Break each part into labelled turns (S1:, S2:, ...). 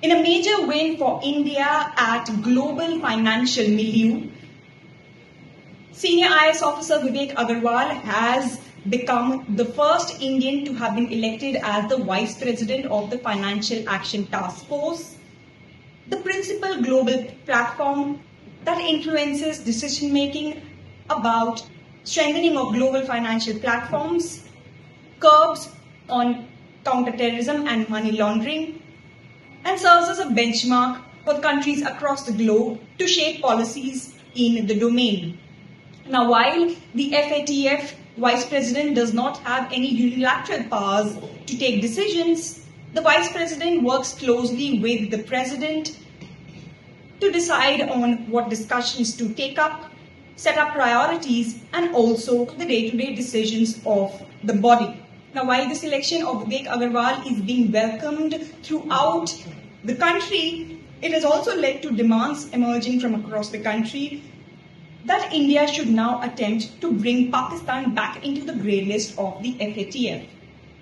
S1: In a major win for India at global financial milieu, Senior IS officer Vivek Aggarwal has become the first Indian to have been elected as the Vice President of the Financial Action Task Force, the principal global platform that influences decision-making about strengthening of global financial platforms, curbs on counter-terrorism and money laundering, and serves as a benchmark for countries across the globe to shape policies in the domain. Now, while the FATF Vice President does not have any unilateral powers to take decisions, the Vice President works closely with the President to decide on what discussions to take up, set up priorities, and also the day-to-day decisions of the body. Now, while this election of Vivek Aggarwal is being welcomed throughout the country, it has also led to demands emerging from across the country that India should now attempt to bring Pakistan back into the grey list of the FATF.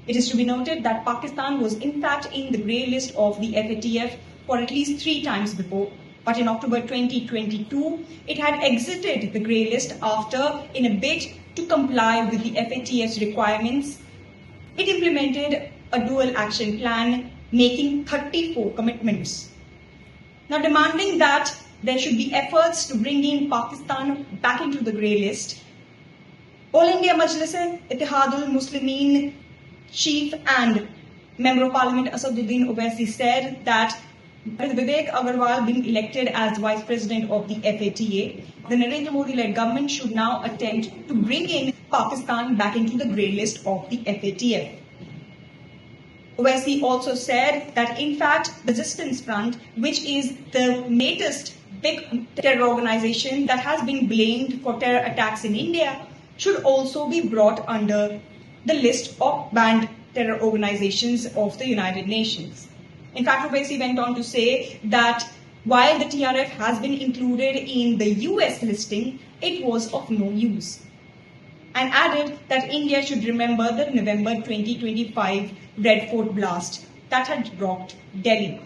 S1: It is to be noted that Pakistan was in fact in the grey list of the FATF for at least 3 times before, but in October 2022, it had exited the grey list after, in a bid to comply with the FATF's requirements, it implemented a dual action plan making 34 commitments. Now, demanding that there should be efforts to bring in Pakistan back into the grey list, All India Majlis-e-Ittihadul Muslimin Chief and Member of Parliament Asaduddin Owaisi said that with Vivek Aggarwal being elected as Vice President of the FATA, the Narendra Modi-led government should now attempt to bring in Pakistan back into the grey list of the FATF. Owaisi also said that in fact the Resistance Front, which is the latest big terror organization that has been blamed for terror attacks in India, should also be brought under the list of banned terror organizations of the United Nations. In fact, Owaisi went on to say that while the TRF has been included in the US listing, it was of no use, and added that India should remember the November 2025 Red Fort blast that had rocked Delhi.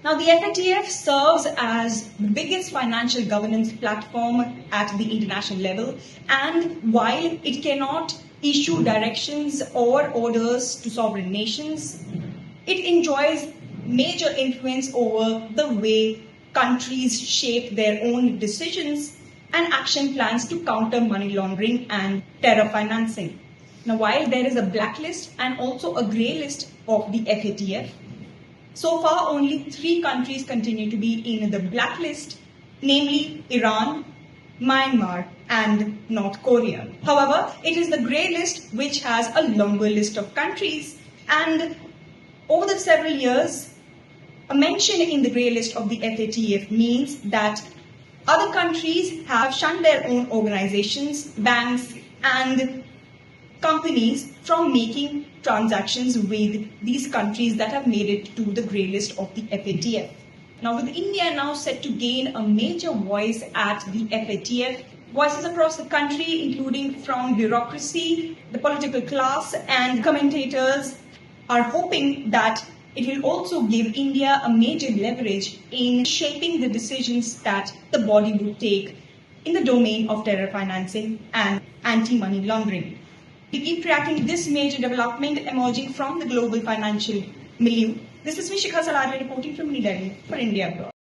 S1: Now, the FATF serves as the biggest financial governance platform at the international level, and while it cannot issue directions or orders to sovereign nations, it enjoys major influence over the way countries shape their own decisions and action plans to counter money laundering and terror financing. Now, while there is a blacklist and also a grey list of the FATF, so far only 3 countries continue to be in the blacklist, namely Iran, Myanmar, and North Korea. However, it is the grey list which has a longer list of countries, and over the several years, a mention in the grey list of the FATF means that other countries have shunned their own organizations, banks, and companies from making transactions with these countries that have made it to the grey list of the FATF. Now, with India now set to gain a major voice at the FATF, voices across the country, including from bureaucracy, the political class, and commentators, are hoping that it will also give India a major leverage in shaping the decisions that the body will take in the domain of terror financing and anti-money laundering. We keep tracking this major development emerging from the global financial milieu. This is Vivek Aggarwal reporting from New Delhi for India Abroad.